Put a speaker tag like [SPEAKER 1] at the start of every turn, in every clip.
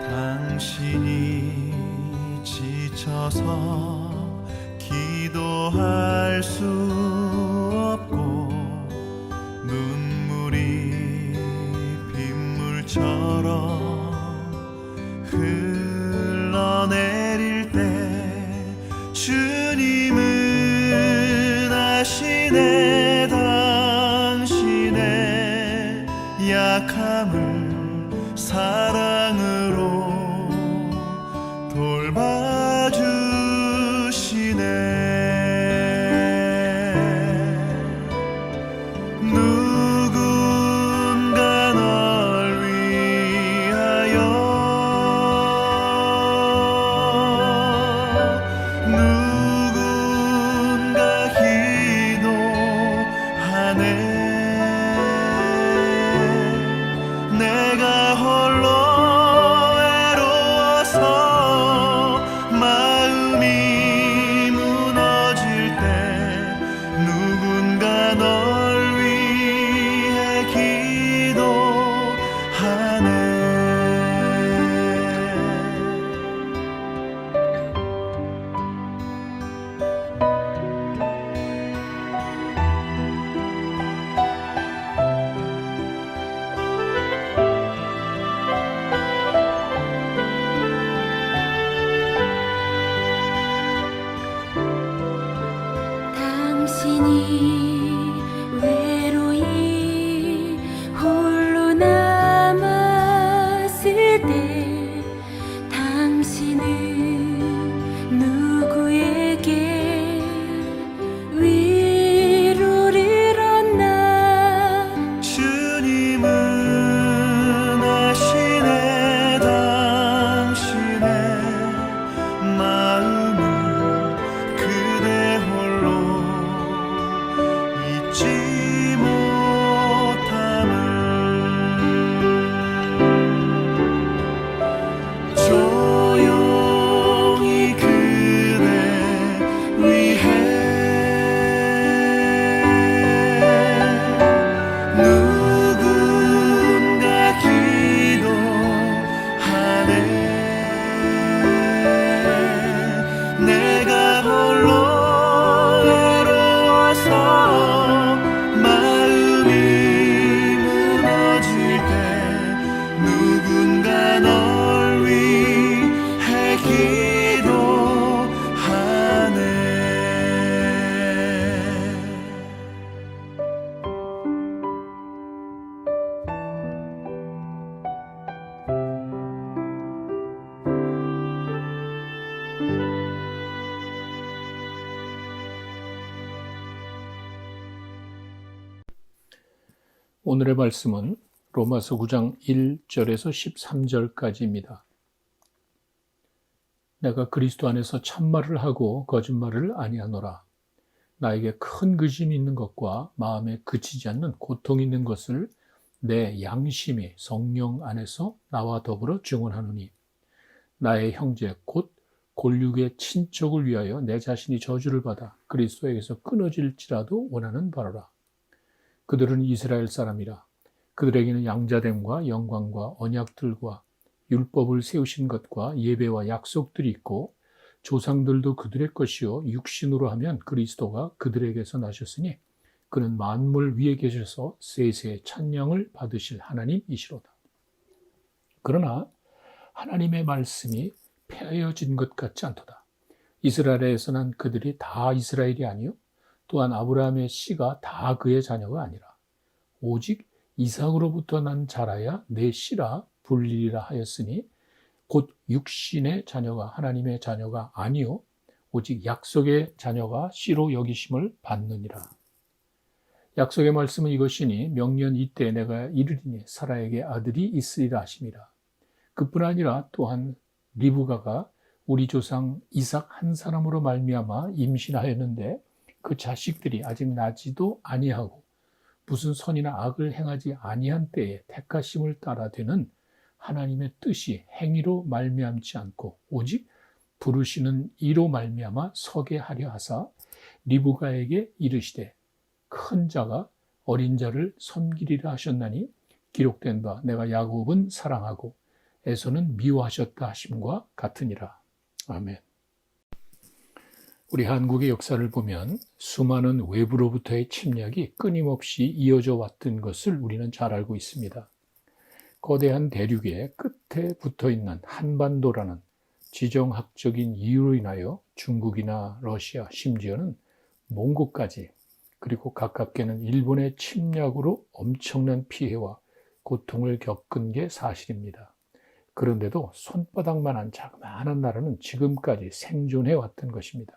[SPEAKER 1] 당신이 지쳐서 기도할 수 없고 눈물이 빗물처럼 흘러내릴 때 주님은 아시네. 당신의 약함을 사랑으로 돌봐주시네. 누군가 널 위하여, 누군가 기도하네. 내가 홀로 외로워서 마음이 무너질 때 누군가 널 위해 기도하네.
[SPEAKER 2] 당신이 외로이 홀로 남았을 때 당신은 누구에게 위로를 얻나.
[SPEAKER 1] 주님은 아시네. 당신의 마음을 그대 홀로 잊지 못함을. 조용히 그대 위해 누군가 기도하네. 내가 홀로 외로워서 마음이 무너질 때 누군가 널 위해 기도하네.
[SPEAKER 3] 오늘의 말씀은 로마서 9장 1절에서 13절까지입니다. 내가 그리스도 안에서 참말을 하고 거짓말을 아니하노라. 나에게 큰 근심이 있는 것과 마음에 그치지 않는 고통이 있는 것을 내 양심이 성령 안에서 나와 더불어 증언하노니, 나의 형제 곧 골육의 친족을 위하여 내 자신이 저주를 받아 그리스도에게서 끊어질지라도 원하는 바로라. 그들은 이스라엘 사람이라. 그들에게는 양자됨과 영광과 언약들과 율법을 세우신 것과 예배와 약속들이 있고, 조상들도 그들의 것이요 육신으로 하면 그리스도가 그들에게서 나셨으니 그는 만물 위에 계셔서 세세의 찬양을 받으실 하나님이시로다. 그러나 하나님의 말씀이 폐하여진 것 같지 않도다. 이스라엘에서 난 그들이 다 이스라엘이 아니요 또한 아브라함의 씨가 다 그의 자녀가 아니라 오직 이삭으로부터 난 자라야 내 씨라 불리리라 하였으니, 곧 육신의 자녀가 하나님의 자녀가 아니요 오직 약속의 자녀가 씨로 여기심을 받느니라. 약속의 말씀은 이것이니, 명년 이때 내가 이르리니 사라에게 아들이 있으리라 하심이라. 그뿐 아니라 또한 리브가가 우리 조상 이삭 한 사람으로 말미암아 임신하였는데 그 자식들이 아직 나지도 아니하고 무슨 선이나 악을 행하지 아니한 때에 택하심을 따라 되는 하나님의 뜻이 행위로 말미암지 않고 오직 부르시는 이로 말미암아 서게 하려 하사 리브가에게 이르시되 큰 자가 어린 자를 섬기리라 하셨나니 기록된 바 내가 야곱은 사랑하고 에서는 미워하셨다 하심과 같으니라. 아멘. 우리 한국의 역사를 보면 수많은 외부로부터의 침략이 끊임없이 이어져 왔던 것을 우리는 잘 알고 있습니다. 거대한 대륙의 끝에 붙어있는 한반도라는 지정학적인 이유로 인하여 중국이나 러시아, 심지어는 몽고까지 그리고 가깝게는 일본의 침략으로 엄청난 피해와 고통을 겪은 게 사실입니다. 그런데도 손바닥만한 자그마한 나라는 지금까지 생존해 왔던 것입니다.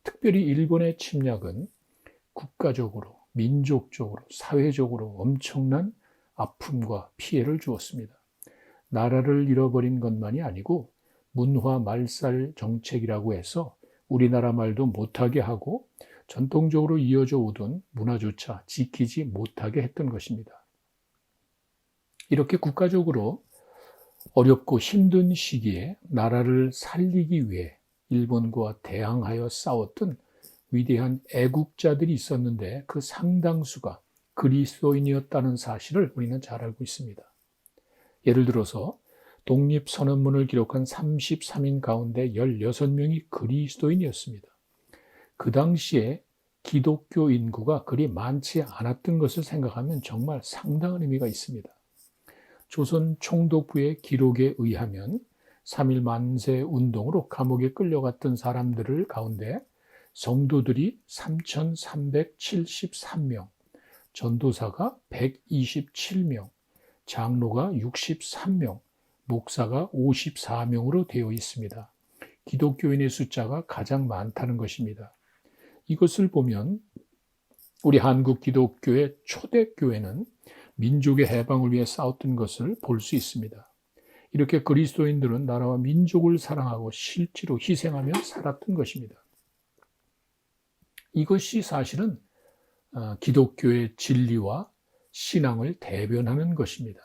[SPEAKER 3] 특별히 일본의 침략은 국가적으로, 민족적으로, 사회적으로 엄청난 아픔과 피해를 주었습니다. 나라를 잃어버린 것만이 아니고 문화 말살 정책이라고 해서 우리나라 말도 못하게 하고 전통적으로 이어져 오던 문화조차 지키지 못하게 했던 것입니다. 이렇게 국가적으로 어렵고 힘든 시기에 나라를 살리기 위해 일본과 대항하여 싸웠던 위대한 애국자들이 있었는데 그 상당수가 그리스도인이었다는 사실을 우리는 잘 알고 있습니다. 예를 들어서 독립선언문을 기록한 33인 가운데 16명이 그리스도인이었습니다. 그 당시에 기독교 인구가 그리 많지 않았던 것을 생각하면 정말 상당한 의미가 있습니다. 조선 총독부의 기록에 의하면 3.1 만세 운동으로 감옥에 끌려갔던 사람들을 가운데 성도들이 3,373명, 전도사가 127명, 장로가 63명, 목사가 54명으로 되어 있습니다. 기독교인의 숫자가 가장 많다는 것입니다. 이것을 보면 우리 한국 기독교의 초대교회는 민족의 해방을 위해 싸웠던 것을 볼 수 있습니다. 이렇게 그리스도인들은 나라와 민족을 사랑하고 실제로 희생하며 살았던 것입니다. 이것이 사실은 기독교의 진리와 신앙을 대변하는 것입니다.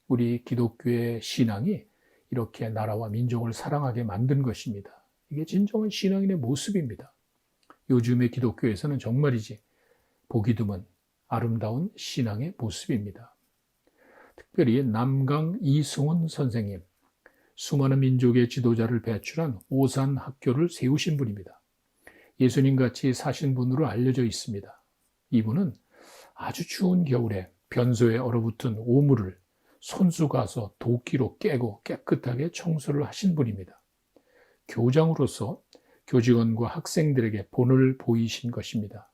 [SPEAKER 3] 우리 기독교의 신앙이 이렇게 나라와 민족을 사랑하게 만든 것입니다. 이게 진정한 신앙인의 모습입니다. 요즘의 기독교에서는 정말이지 보기 드문 아름다운 신앙의 모습입니다. 특별히 남강 이승훈 선생님, 수많은 민족의 지도자를 배출한 오산학교를 세우신 분입니다. 예수님같이 사신 분으로 알려져 있습니다. 이분은 아주 추운 겨울에 변소에 얼어붙은 오물을 손수 가서 도끼로 깨고 깨끗하게 청소를 하신 분입니다. 교장으로서 교직원과 학생들에게 본을 보이신 것입니다.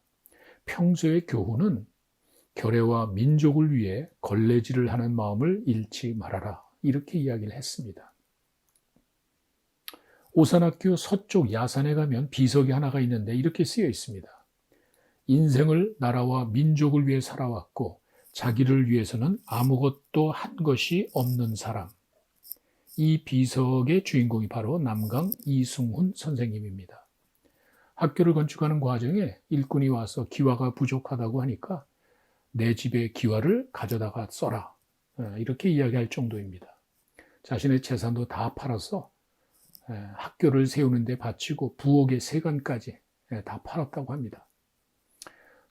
[SPEAKER 3] 평소의 교훈은 결애와 민족을 위해 걸레질을 하는 마음을 잃지 말아라, 이렇게 이야기를 했습니다. 오산학교 서쪽 야산에 가면 비석이 하나가 있는데 이렇게 쓰여 있습니다. 인생을 나라와 민족을 위해 살아왔고 자기를 위해서는 아무것도 한 것이 없는 사람. 이 비석의 주인공이 바로 남강 이승훈 선생님입니다. 학교를 건축하는 과정에 일꾼이 와서 기와가 부족하다고 하니까 내 집에 기와를 가져다가 써라, 이렇게 이야기할 정도입니다. 자신의 재산도 다 팔아서 학교를 세우는 데 바치고 부엌의 세간까지 다 팔았다고 합니다.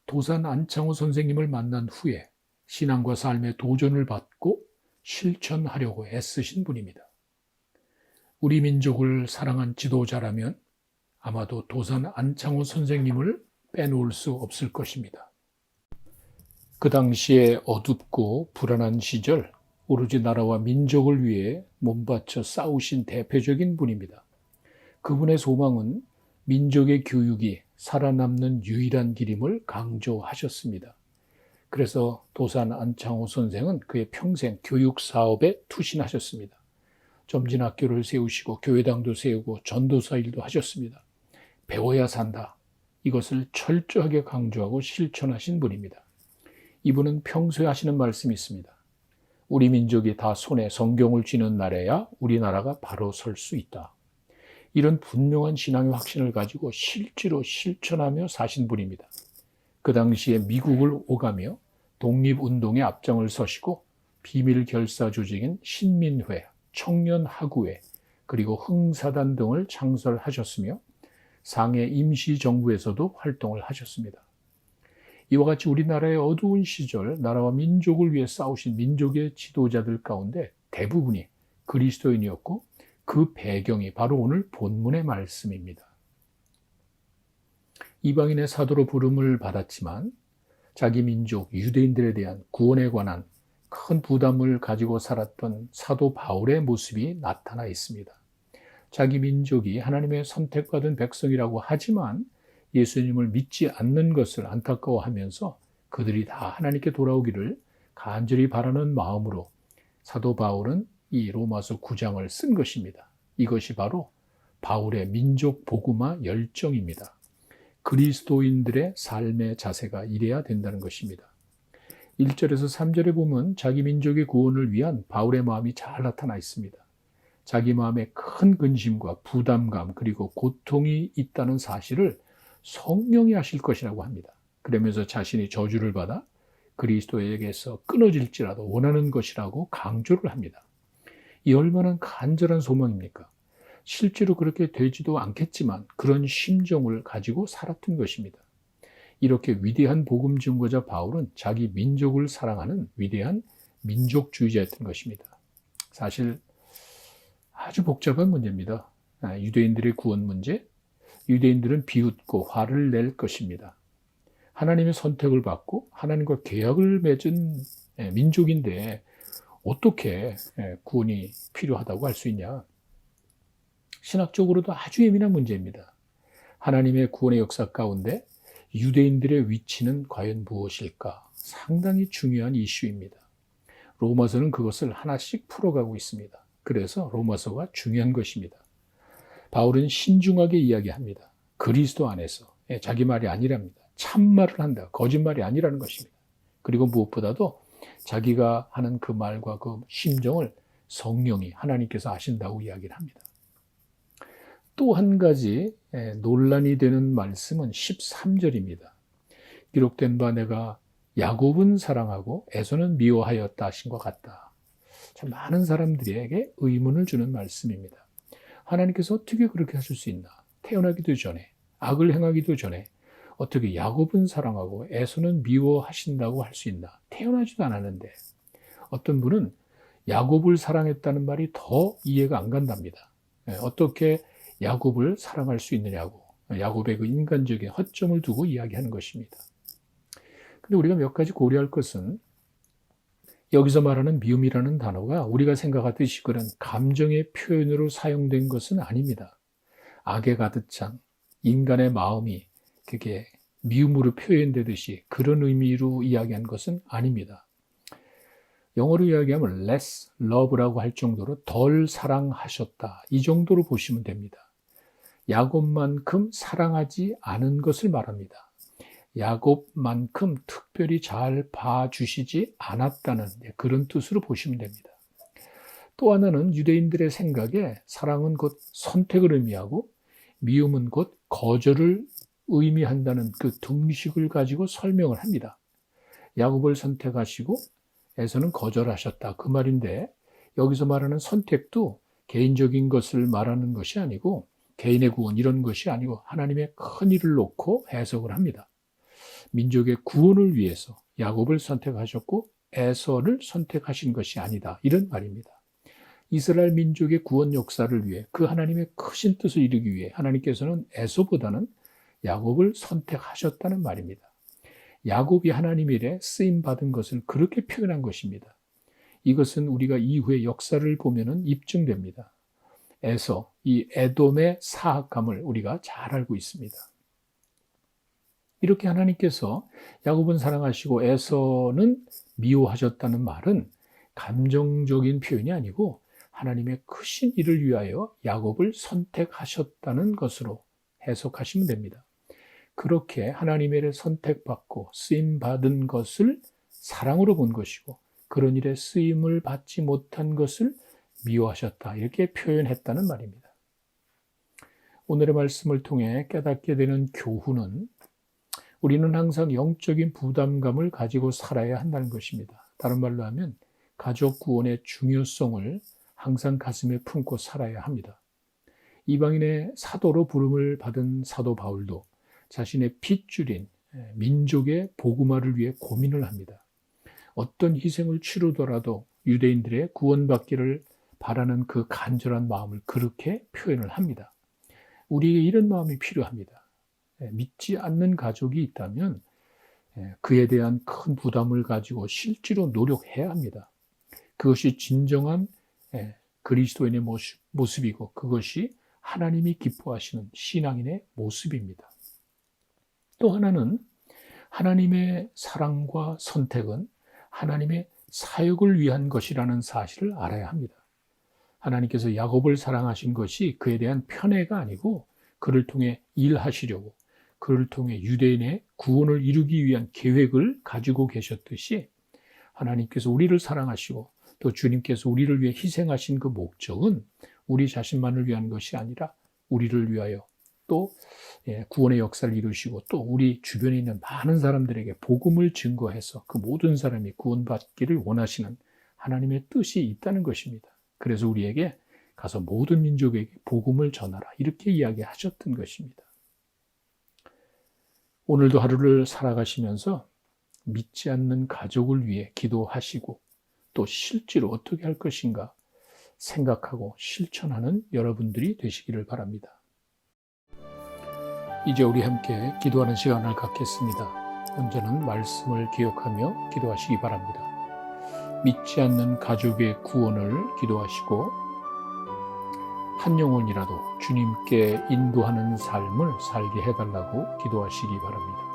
[SPEAKER 3] 도산 안창호 선생님을 만난 후에 신앙과 삶의 도전을 받고 실천하려고 애쓰신 분입니다. 우리 민족을 사랑한 지도자라면 아마도 도산 안창호 선생님을 빼놓을 수 없을 것입니다. 그 당시에 어둡고 불안한 시절 오로지 나라와 민족을 위해 몸바쳐 싸우신 대표적인 분입니다. 그분의 소망은 민족의 교육이 살아남는 유일한 길임을 강조하셨습니다. 그래서 도산 안창호 선생은 그의 평생 교육 사업에 투신하셨습니다. 점진학교를 세우시고 교회당도 세우고 전도사 일도 하셨습니다. 배워야 산다, 이것을 철저하게 강조하고 실천하신 분입니다. 이분은 평소에 하시는 말씀이 있습니다. 우리 민족이 다 손에 성경을 쥐는 날에야 우리나라가 바로 설 수 있다. 이런 분명한 신앙의 확신을 가지고 실제로 실천하며 사신 분입니다. 그 당시에 미국을 오가며 독립운동의 앞장을 서시고 비밀 결사 조직인 신민회, 청년하구회, 그리고 흥사단 등을 창설하셨으며 상해 임시정부에서도 활동을 하셨습니다. 이와 같이 우리나라의 어두운 시절 나라와 민족을 위해 싸우신 민족의 지도자들 가운데 대부분이 그리스도인이었고 그 배경이 바로 오늘 본문의 말씀입니다. 이방인의 사도로 부름을 받았지만 자기 민족 유대인들에 대한 구원에 관한 큰 부담을 가지고 살았던 사도 바울의 모습이 나타나 있습니다. 자기 민족이 하나님의 선택받은 백성이라고 하지만 예수님을 믿지 않는 것을 안타까워하면서 그들이 다 하나님께 돌아오기를 간절히 바라는 마음으로 사도 바울은 이 로마서 9장을 쓴 것입니다. 이것이 바로 바울의 민족 복음화 열정입니다. 그리스도인들의 삶의 자세가 이래야 된다는 것입니다. 1절에서 3절에 보면 자기 민족의 구원을 위한 바울의 마음이 잘 나타나 있습니다. 자기 마음에 큰 근심과 부담감 그리고 고통이 있다는 사실을 성령이 하실 것이라고 합니다. 그러면서 자신이 저주를 받아 그리스도에게서 끊어질지라도 원하는 것이라고 강조를 합니다. 이 얼마나 간절한 소망입니까? 실제로 그렇게 되지도 않겠지만 그런 심정을 가지고 살았던 것입니다. 이렇게 위대한 복음 증거자 바울은 자기 민족을 사랑하는 위대한 민족주의자였던 것입니다. 사실 아주 복잡한 문제입니다. 유대인들의 구원 문제, 유대인들은 비웃고 화를 낼 것입니다. 하나님의 선택을 받고 하나님과 계약을 맺은 민족인데 어떻게 구원이 필요하다고 할 수 있냐? 신학적으로도 아주 예민한 문제입니다. 하나님의 구원의 역사 가운데 유대인들의 위치는 과연 무엇일까? 상당히 중요한 이슈입니다. 로마서는 그것을 하나씩 풀어가고 있습니다. 그래서 로마서가 중요한 것입니다. 바울은 신중하게 이야기합니다. 그리스도 안에서 자기 말이 아니랍니다. 참말을 한다. 거짓말이 아니라는 것입니다. 그리고 무엇보다도 자기가 하는 그 말과 그 심정을 성령이 하나님께서 아신다고 이야기를 합니다. 또 한 가지 논란이 되는 말씀은 13절입니다. 기록된 바 내가 야곱은 사랑하고 에서는 미워하였다 하신 것 같다. 참 많은 사람들에게 의문을 주는 말씀입니다. 하나님께서 어떻게 그렇게 하실 수 있나? 태어나기도 전에, 악을 행하기도 전에 어떻게 야곱은 사랑하고 에서는 미워하신다고 할 수 있나? 태어나지도 않았는데. 어떤 분은 야곱을 사랑했다는 말이 더 이해가 안 간답니다. 어떻게 야곱을 사랑할 수 있느냐고, 야곱의 그 인간적인 허점을 두고 이야기하는 것입니다. 근데 우리가 몇 가지 고려할 것은 여기서 말하는 미움이라는 단어가 우리가 생각하듯이 그런 감정의 표현으로 사용된 것은 아닙니다. 악에 가득 찬 인간의 마음이 그게 미움으로 표현되듯이 그런 의미로 이야기한 것은 아닙니다. 영어로 이야기하면 less love라고 할 정도로 덜 사랑하셨다. 이 정도로 보시면 됩니다. 야곱만큼 사랑하지 않은 것을 말합니다. 야곱만큼 특별히 잘 봐주시지 않았다는 그런 뜻으로 보시면 됩니다. 또 하나는 유대인들의 생각에 사랑은 곧 선택을 의미하고 미움은 곧 거절을 의미한다는 그 등식을 가지고 설명을 합니다. 야곱을 선택하시고 에서는 거절하셨다. 그 말인데 여기서 말하는 선택도 개인적인 것을 말하는 것이 아니고 개인의 구원 이런 것이 아니고 하나님의 큰 일을 놓고 해석을 합니다. 민족의 구원을 위해서 야곱을 선택하셨고 에서를 선택하신 것이 아니다. 이런 말입니다. 이스라엘 민족의 구원 역사를 위해 그 하나님의 크신 뜻을 이루기 위해 하나님께서는 에서보다는 야곱을 선택하셨다는 말입니다. 야곱이 하나님 일에 쓰임받은 것을 그렇게 표현한 것입니다. 이것은 우리가 이후의 역사를 보면 입증됩니다. 에서, 이 에돔의 사악감을 우리가 잘 알고 있습니다. 이렇게 하나님께서 야곱은 사랑하시고 에서는 미워하셨다는 말은 감정적인 표현이 아니고 하나님의 크신 일을 위하여 야곱을 선택하셨다는 것으로 해석하시면 됩니다. 그렇게 하나님의 일에 선택받고 쓰임받은 것을 사랑으로 본 것이고 그런 일에 쓰임을 받지 못한 것을 미워하셨다. 이렇게 표현했다는 말입니다. 오늘의 말씀을 통해 깨닫게 되는 교훈은 우리는 항상 영적인 부담감을 가지고 살아야 한다는 것입니다. 다른 말로 하면 가족 구원의 중요성을 항상 가슴에 품고 살아야 합니다. 이방인의 사도로 부름을 받은 사도 바울도 자신의 핏줄인 민족의 복음화를 위해 고민을 합니다. 어떤 희생을 치르더라도 유대인들의 구원받기를 바라는 그 간절한 마음을 그렇게 표현을 합니다. 우리에게 이런 마음이 필요합니다. 믿지 않는 가족이 있다면 그에 대한 큰 부담을 가지고 실제로 노력해야 합니다. 그것이 진정한 그리스도인의 모습이고 그것이 하나님이 기뻐하시는 신앙인의 모습입니다. 또 하나는 하나님의 사랑과 선택은 하나님의 사역을 위한 것이라는 사실을 알아야 합니다. 하나님께서 야곱을 사랑하신 것이 그에 대한 편애가 아니고 그를 통해 일하시려고 그를 통해 유대인의 구원을 이루기 위한 계획을 가지고 계셨듯이 하나님께서 우리를 사랑하시고 또 주님께서 우리를 위해 희생하신 그 목적은 우리 자신만을 위한 것이 아니라 우리를 위하여 또 구원의 역사를 이루시고 또 우리 주변에 있는 많은 사람들에게 복음을 증거해서 그 모든 사람이 구원받기를 원하시는 하나님의 뜻이 있다는 것입니다. 그래서 우리에게 가서 모든 민족에게 복음을 전하라 이렇게 이야기하셨던 것입니다. 오늘도 하루를 살아가시면서 믿지 않는 가족을 위해 기도하시고 또 실제로 어떻게 할 것인가 생각하고 실천하는 여러분들이 되시기를 바랍니다. 이제 우리 함께 기도하는 시간을 갖겠습니다. 먼저는 말씀을 기억하며 기도하시기 바랍니다. 믿지 않는 가족의 구원을 기도하시고 한 영혼이라도 주님께 인도하는 삶을 살게 해달라고 기도하시기 바랍니다.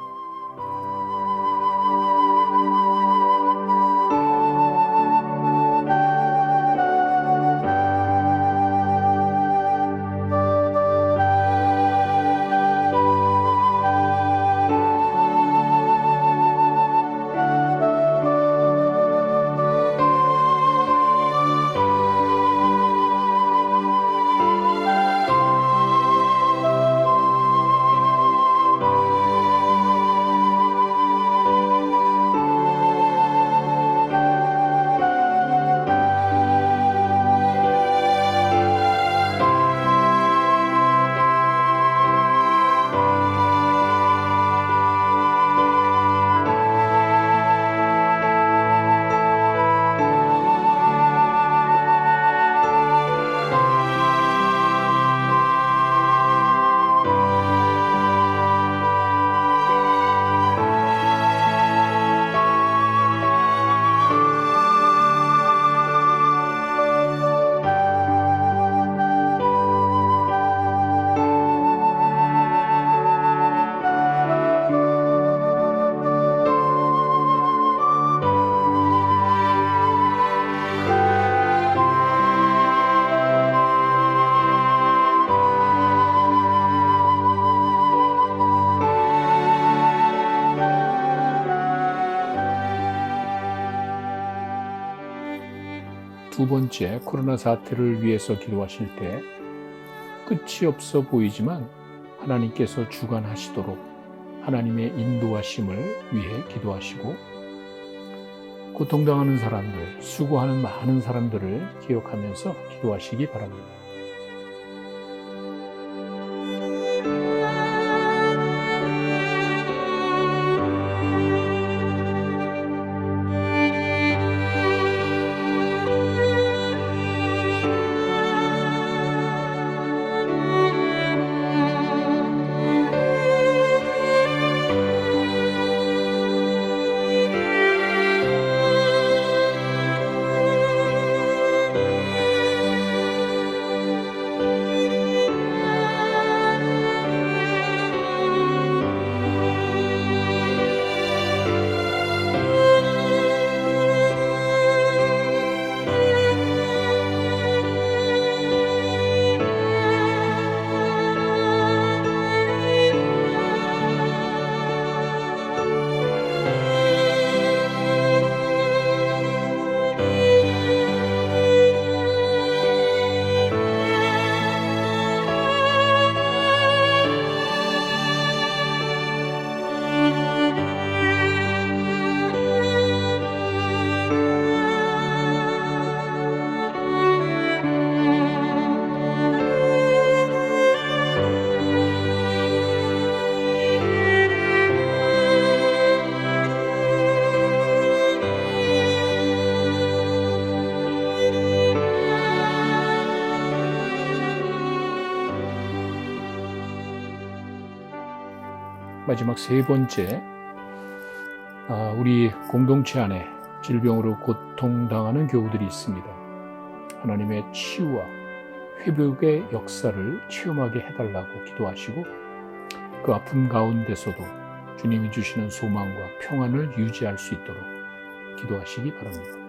[SPEAKER 3] 두 번째, 코로나 사태를 위해서 기도하실 때 끝이 없어 보이지만 하나님께서 주관하시도록 하나님의 인도하심을 위해 기도하시고 고통당하는 사람들, 수고하는 많은 사람들을 기억하면서 기도하시기 바랍니다. 마지막 세 번째, 우리 공동체 안에 질병으로 고통당하는 교우들이 있습니다. 하나님의 치유와 회복의 역사를 체험하게 해달라고 기도하시고 그 아픔 가운데서도 주님이 주시는 소망과 평안을 유지할 수 있도록 기도하시기 바랍니다.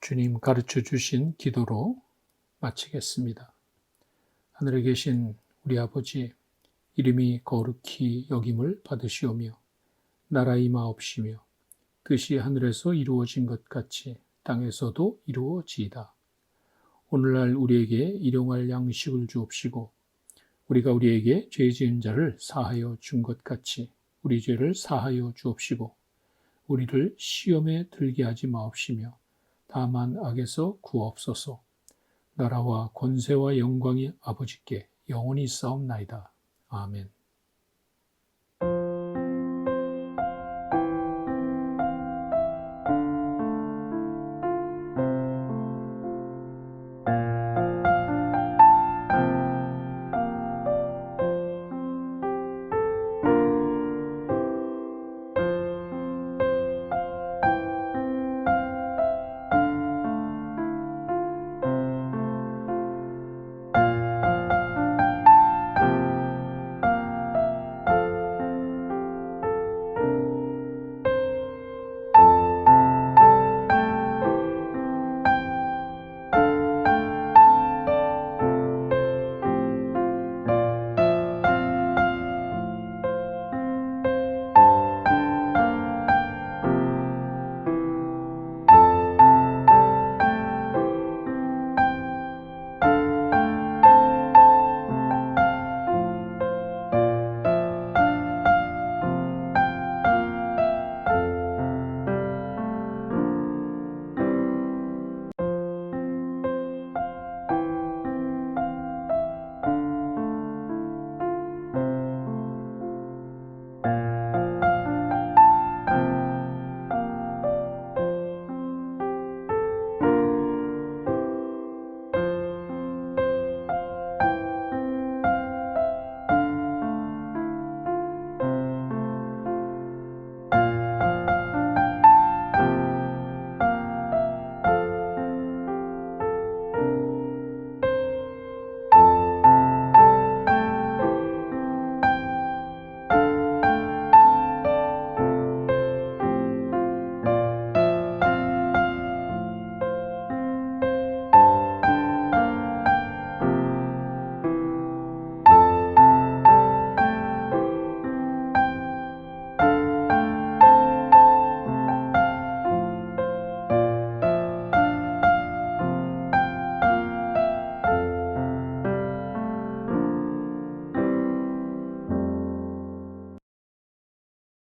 [SPEAKER 3] 주님 가르쳐 주신 기도로 마치겠습니다. 하늘에 계신 우리 아버지, 이름이 거룩히 여김을 받으시오며 나라 임하옵시며 뜻이 하늘에서 이루어진 것 같이 땅에서도 이루어지이다. 오늘날 우리에게 일용할 양식을 주옵시고 우리가 우리에게 죄 지은 자를 사하여 준 것 같이 우리 죄를 사하여 주옵시고 우리를 시험에 들게 하지 마옵시며 다만 악에서 구하옵소서. 나라와 권세와 영광이 아버지께 영원히 있사옵나이다. 아멘.